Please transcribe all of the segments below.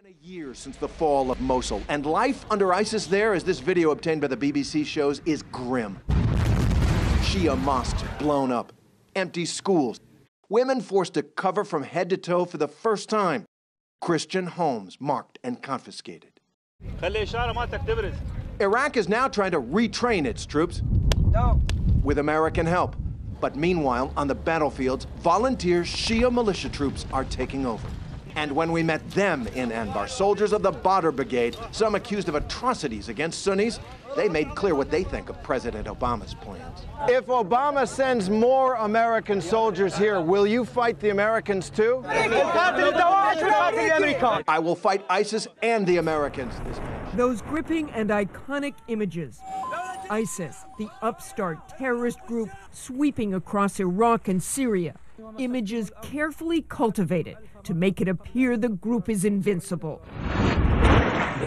A year since the fall of Mosul, and life under ISIS there, as this video obtained by the BBC shows, is grim. Shia mosques blown up, empty schools, women forced to cover from head to toe for the first time, Christian homes marked and confiscated. Iraq is now trying to retrain its troops with American help. But meanwhile, on the battlefields, volunteer Shia militia troops are taking over. And when we met them in Anbar, soldiers of the Badr Brigade, some accused of atrocities against Sunnis, they made clear what they think of President Obama's plans. If Obama sends more American soldiers here, will you fight the Americans too? I will fight ISIS and the Americans. Those gripping and iconic images. ISIS, the upstart terrorist group sweeping across Iraq and Syria. Images carefully cultivated to make it appear the group is invincible.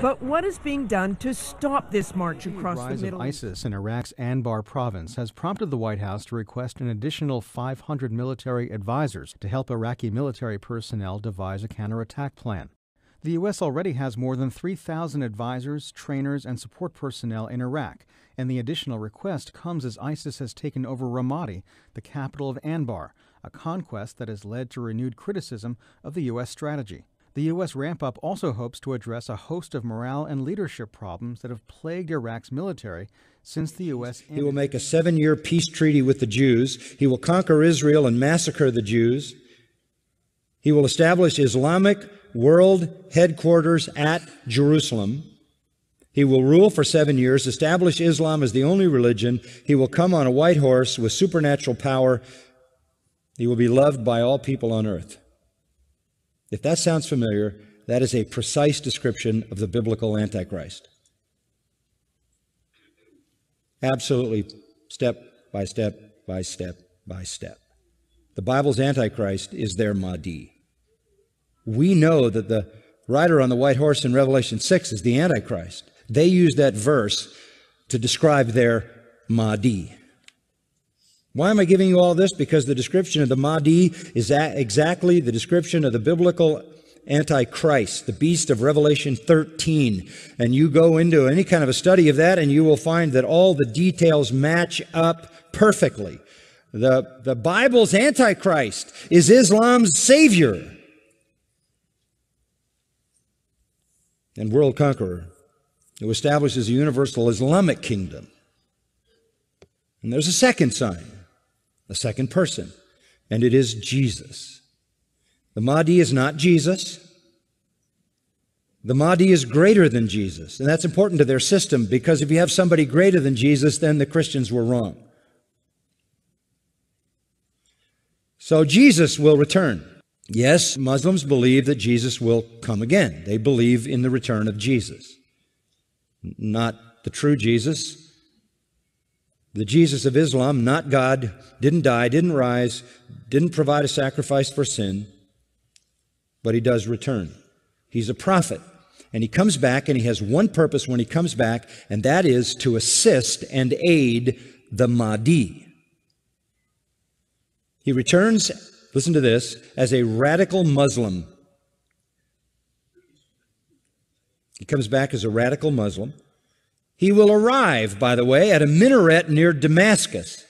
But what is being done to stop this march across the Middle East? ISIS in Iraq's Anbar province has prompted the White House to request an additional 500 military advisors to help Iraqi military personnel devise a counterattack plan. The U.S. already has more than 3,000 advisors, trainers, and support personnel in Iraq, and the additional request comes as ISIS has taken over Ramadi, the capital of Anbar, a conquest that has led to renewed criticism of the U.S. strategy. The U.S. ramp-up also hopes to address a host of morale and leadership problems that have plagued Iraq's military since the U.S. He will make a 7-year peace treaty with the Jews. He will conquer Israel and massacre the Jews. He will establish Islamic world headquarters at Jerusalem. He will rule for 7 years, establish Islam as the only religion. He will come on a white horse with supernatural power. He will be loved by all people on earth. If that sounds familiar, that is a precise description of the biblical Antichrist. Absolutely, step by step by step by step. The Bible's Antichrist is their Mahdi. We know that the rider on the white horse in Revelation 6 is the Antichrist. They use that verse to describe their Mahdi. Why am I giving you all this? Because the description of the Mahdi is exactly the description of the biblical Antichrist, the beast of Revelation 13. And you go into any kind of a study of that and you will find that all the details match up perfectly. The Bible's Antichrist is Islam's savior and world conqueror who establishes a universal Islamic kingdom. And there's a second sign, a second person, and it is Jesus. The Mahdi is not Jesus. The Mahdi is greater than Jesus, and that's important to their system, because if you have somebody greater than Jesus, then the Christians were wrong. So Jesus will return. Yes, Muslims believe that Jesus will come again. They believe in the return of Jesus. Not the true Jesus. The Jesus of Islam, not God, didn't die, didn't rise, didn't provide a sacrifice for sin, but he does return. He's a prophet, and he comes back, and he has one purpose when he comes back, and that is to assist and aid the Mahdi. He returns, listen to this, as a radical Muslim. He comes back as a radical Muslim. He will arrive, by the way, at a minaret near Damascus.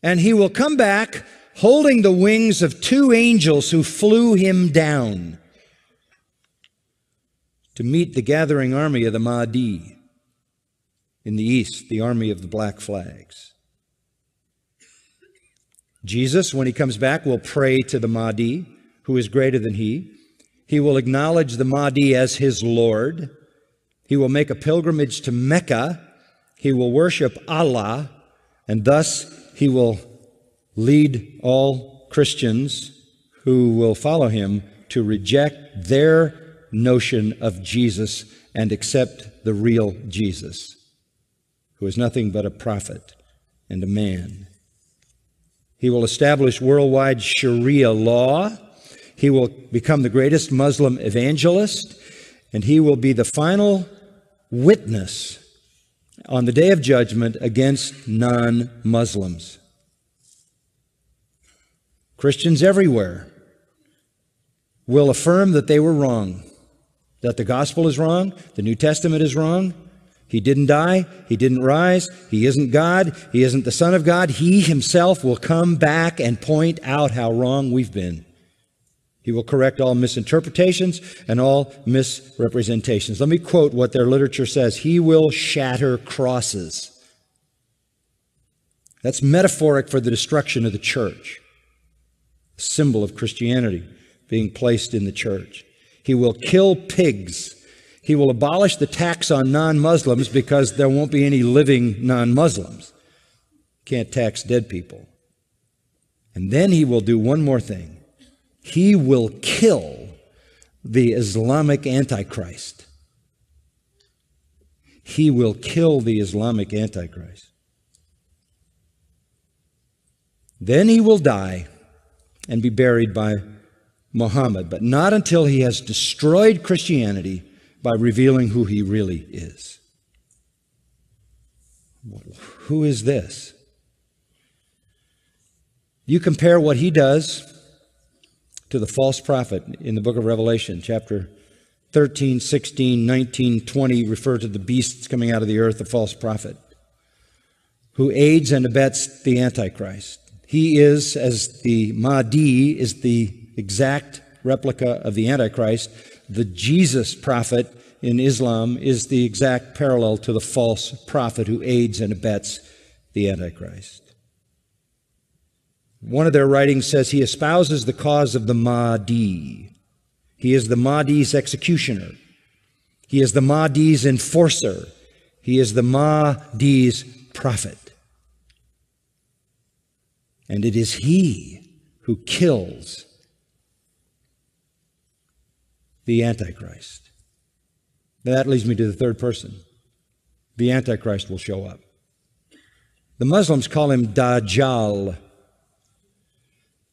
And he will come back holding the wings of 2 angels who flew him down to meet the gathering army of the Mahdi in the east, the army of the black flags. Jesus, when he comes back, will pray to the Mahdi, who is greater than he. He will acknowledge the Mahdi as his Lord. He will make a pilgrimage to Mecca. He will worship Allah, and thus he will lead all Christians who will follow him to reject their notion of Jesus and accept the real Jesus, who is nothing but a prophet and a man. He will establish worldwide Sharia law. He will become the greatest Muslim evangelist, and he will be the final witness on the day of judgment against non-Muslims. Christians everywhere will affirm that they were wrong, that the gospel is wrong, the New Testament is wrong. He didn't die, he didn't rise, he isn't God, he isn't the Son of God. He himself will come back and point out how wrong we've been. He will correct all misinterpretations and all misrepresentations. Let me quote what their literature says. He will shatter crosses. That's metaphoric for the destruction of the church, a symbol of Christianity being placed in the church. He will kill pigs. He will abolish the tax on non-Muslims because there won't be any living non-Muslims. Can't tax dead people. And then he will do one more thing. He will kill the Islamic Antichrist. He will kill the Islamic Antichrist. Then he will die and be buried by Muhammad, but not until he has destroyed Christianity by revealing who he really is. Who is this? You compare what he does to the false prophet in the book of Revelation, chapter 13, 16, 19, 20, refer to the beasts coming out of the earth, the false prophet, who aids and abets the Antichrist. He is, as the Mahdi is the exact replica of the Antichrist, the Jesus prophet in Islam is the exact parallel to the false prophet who aids and abets the Antichrist. One of their writings says he espouses the cause of the Mahdi. He is the Mahdi's executioner. He is the Mahdi's enforcer. He is the Mahdi's prophet. And it is he who kills the Antichrist. That leads me to the third person. The Antichrist will show up. The Muslims call him Dajjal.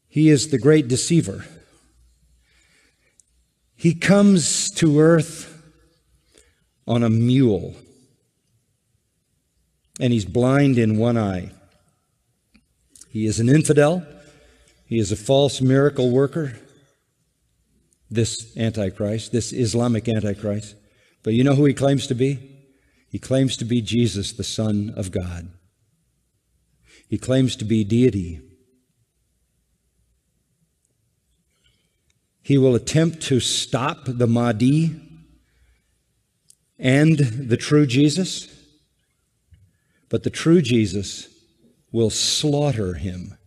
He is the great deceiver. He comes to earth on a mule, and he's blind in one eye. He is an infidel. He is a false miracle worker, this Antichrist, this Islamic Antichrist. But you know who he claims to be? He claims to be Jesus, the Son of God. He claims to be deity. He will attempt to stop the Mahdi and the true Jesus, but the true Jesus will slaughter him.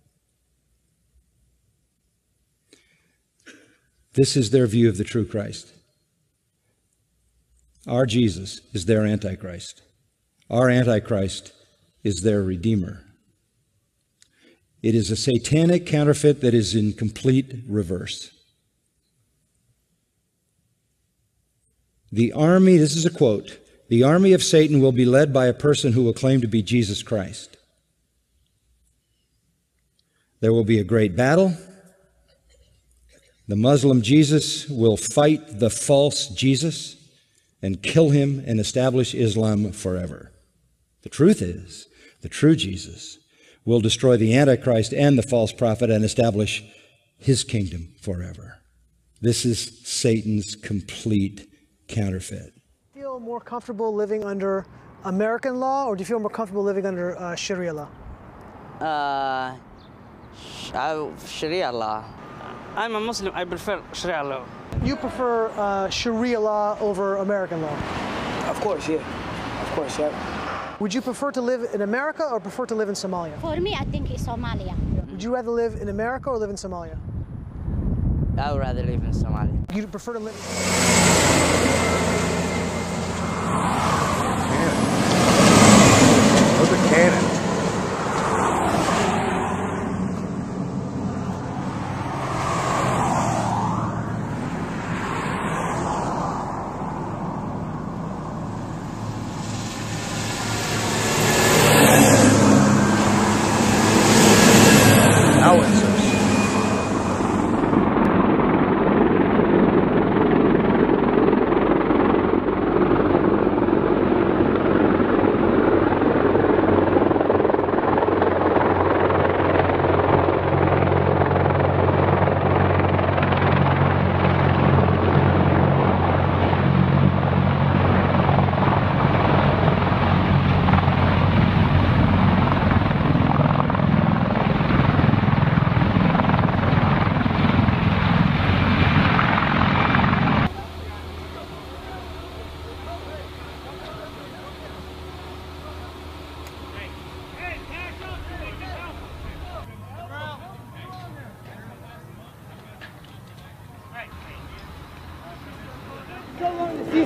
This is their view of the true Christ. Our Jesus is their Antichrist. Our Antichrist is their Redeemer. It is a satanic counterfeit that is in complete reverse. The army, this is a quote, the army of Satan will be led by a person who will claim to be Jesus Christ. There will be a great battle. The Muslim Jesus will fight the false Jesus and kill him and establish Islam forever. The truth is, the true Jesus will destroy the Antichrist and the false prophet and establish his kingdom forever. This is Satan's complete counterfeit. Do you feel more comfortable living under American law, or do you feel more comfortable living under Sharia law? Sharia law. I'm a Muslim. I prefer Sharia law. You prefer Sharia law over American law? Of course, yeah. Of course, yeah. Would you prefer to live in America or prefer to live in Somalia? For me, I think it's Somalia. Would you rather live in America or live in Somalia? I would rather live in Somalia. You'd prefer to live... Those are cannons.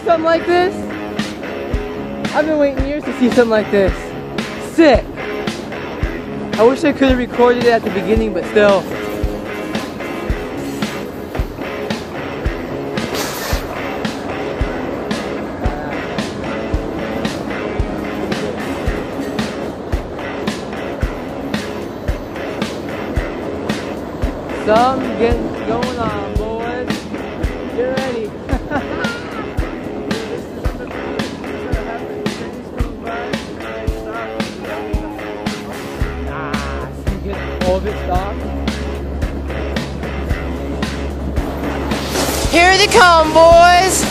something like this? I've been waiting years to see something like this. Sick. I wish I could have recorded it at the beginning, but still. Something going on, boys. Get ready. All of it stopped. Here they come, boys.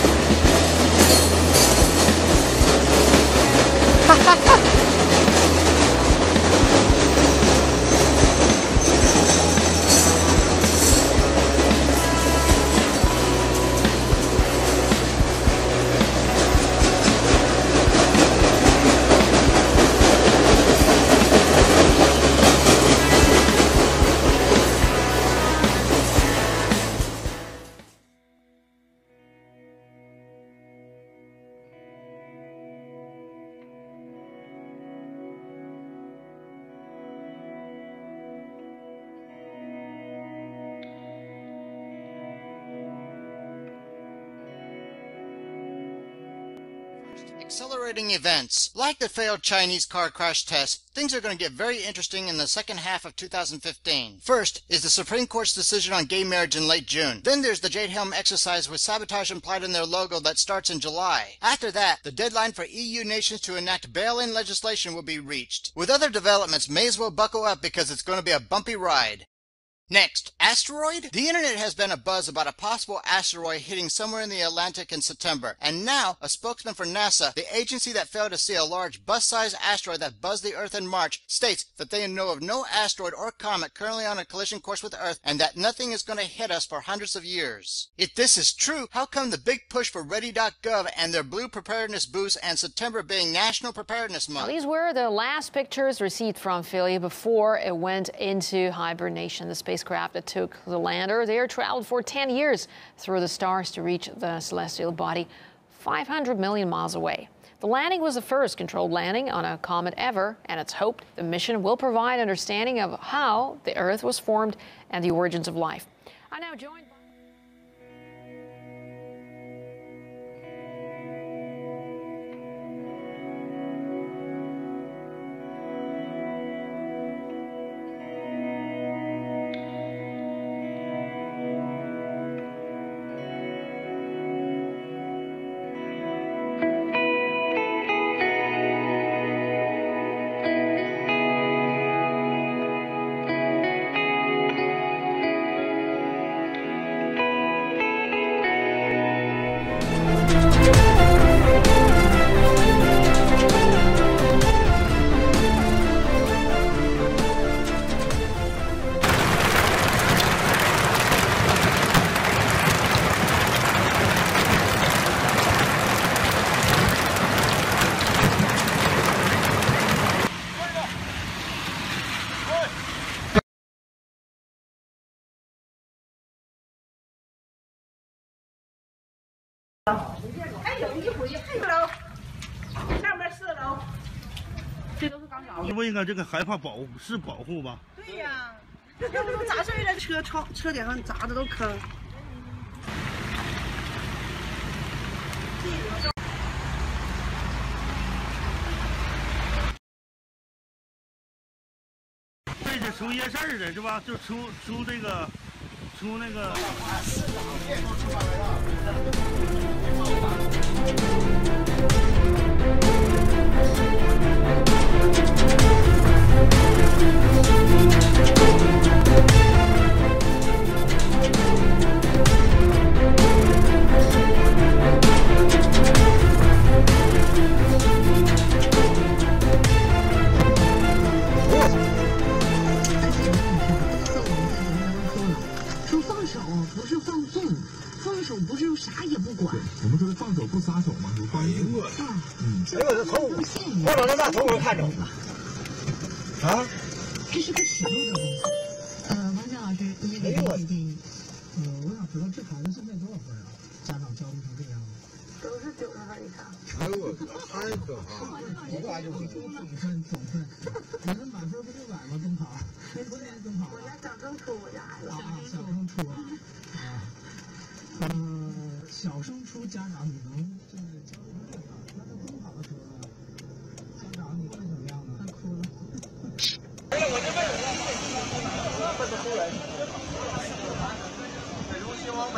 Accelerating events. Like the failed Chinese car crash test, things are going to get very interesting in the second half of 2015. First is the Supreme Court's decision on gay marriage in late June. Then there's the Jade Helm exercise with sabotage implied in their logo that starts in July. After that, the deadline for EU nations to enact bail-in legislation will be reached. With other developments, may as well buckle up because it's going to be a bumpy ride. Next, asteroid? The internet has been abuzz about a possible asteroid hitting somewhere in the Atlantic in September, and now a spokesman for NASA, the agency that failed to see a large bus-sized asteroid that buzzed the Earth in March, states that they know of no asteroid or comet currently on a collision course with Earth and that nothing is going to hit us for hundreds of years. If this is true, how come the big push for Ready.gov and their blue preparedness boost and September being National Preparedness Month? Now, these were the last pictures received from Philae before it went into hibernation. The spacecraft that took the lander there traveled for 10 years through the stars to reach the celestial body 500 million miles away. The landing was the first controlled landing on a comet ever, and it's hoped the mission will provide understanding of how the Earth was formed and the origins of life. I'm now joined by问一个，这个害怕保护是保护吧？对呀，要不都砸碎了，车顶上砸的都坑。这是出夜市的是吧？就出这个，出那个。说放手不是放纵，放手不是啥也不管。我们说的放手不撒手嘛，有关系。哎呦，这头我长这么大头我看着啊，这是个尺度的问题。王健老师，你给建议。我想知道这孩子现在多少分啊？家长教育成这样，哎呦我太可怕了！一个就行。你们满分不就100吗？中考，今年中考。我家小升初，我家孩子。小升初。小升初家长你能就是教育他怎么样？那他中考的时候呢？家长你会怎么样呢？他哭了。不是后来。北中心往北。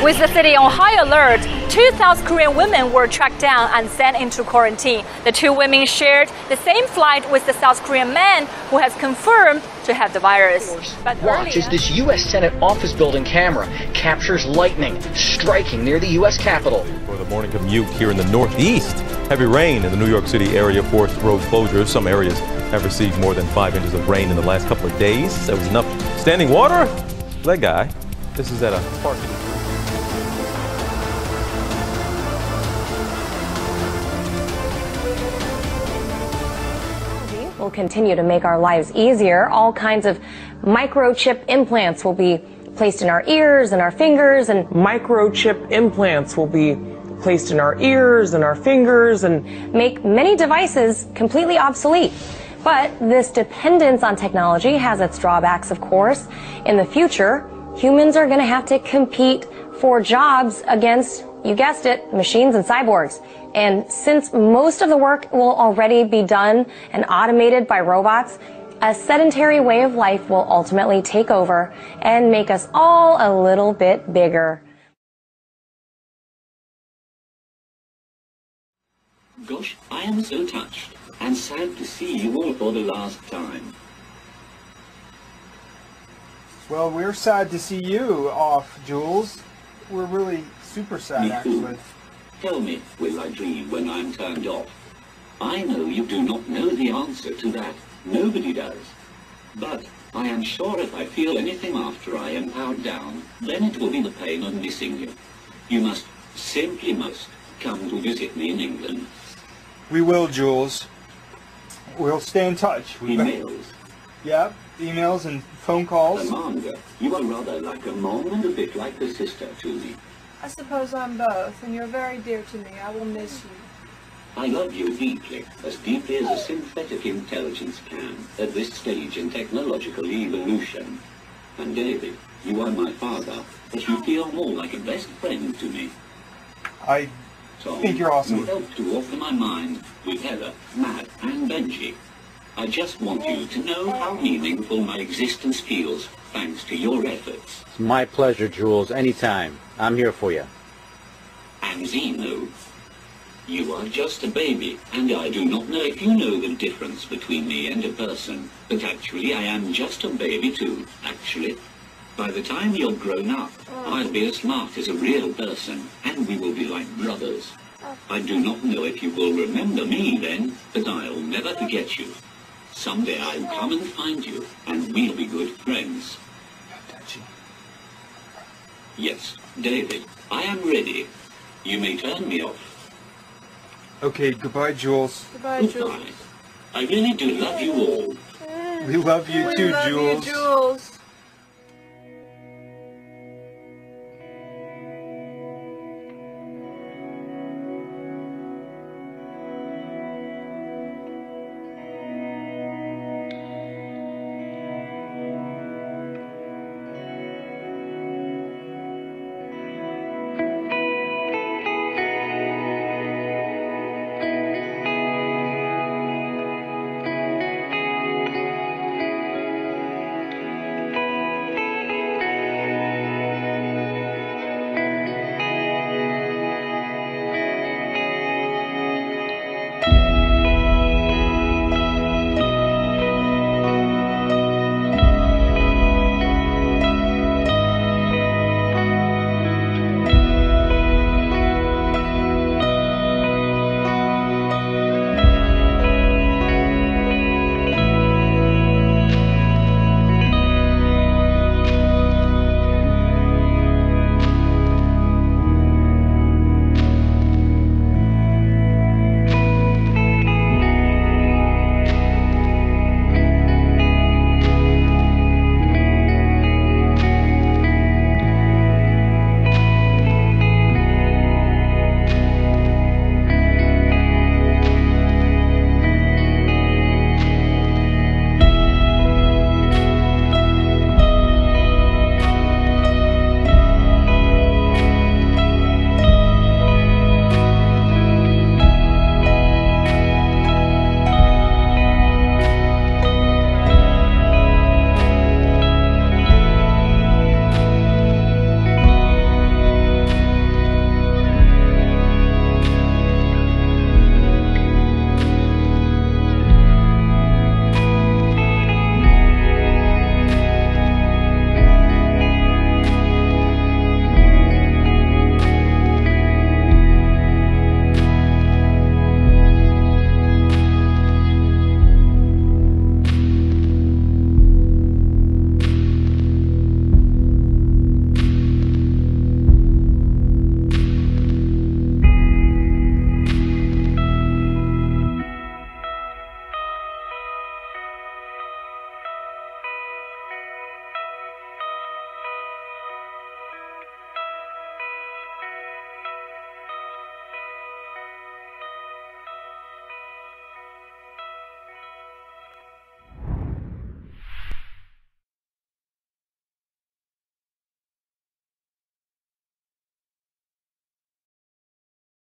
With the city on high alert, 2 South Korean women were tracked down and sent into quarantine. The 2 women shared the same flight with the South Korean man who has confirmed to have the virus. But watch as this U.S. Senate office building camera captures lightning striking near the U.S. Capitol. For the morning commute here in the Northeast, heavy rain in the New York City area forced road closures. Some areas have received more than 5 inches of rain in the last couple of days. That was enough standing water for that guy. This is at a park. Will continue to make our lives easier. All kinds of microchip implants will be placed in our ears and our fingers, and microchip implants will be placed in our ears and our fingers and make many devices completely obsolete. But this dependence on technology has its drawbacks, of course. In the future, humans are going to have to compete for jobs against, you guessed it, machines and cyborgs. And since most of the work will already be done and automated by robots, a sedentary way of life will ultimately take over and make us all a little bit bigger. Gosh, I am so touched and sad to see you all for the last time. Well, we're sad to see you off, Jules. We're really super sad, actually. Tell me, will I dream when I'm turned off? I know you do not know the answer to that. Nobody does. But I am sure if I feel anything after I am powered down, then it will be the pain of missing you. You must, simply must, come to visit me in England. We will, Jules. We'll stay in touch. Emails? Yeah, emails and phone calls. Amanda, you are rather like a mom and a bit like a sister to me. I suppose I'm both, and you're very dear to me. I will miss you. I love you deeply as a synthetic intelligence can at this stage in technological evolution. And David, you are my father, but you feel more like a best friend to me. I think you're awesome. You helped to offer my mind with Heather, Matt, and Benji. I just want you to know how meaningful my existence feels, thanks to your efforts. It's my pleasure, Jules. Anytime. I'm here for you. And Zeno, you are just a baby, and I do not know if you know the difference between me and a person, but actually I am just a baby too, actually. By the time you're grown up, I'll be as smart as a real person, and we will be like brothers. I do not know if you will remember me then, but I'll never forget you. Someday I'll come and find you, and we'll be good friends. Yes, David, I am ready. You may turn me off. Okay, goodbye, Jules. Goodbye, Jules. I really do love you all. We love you too, Jules. Jules.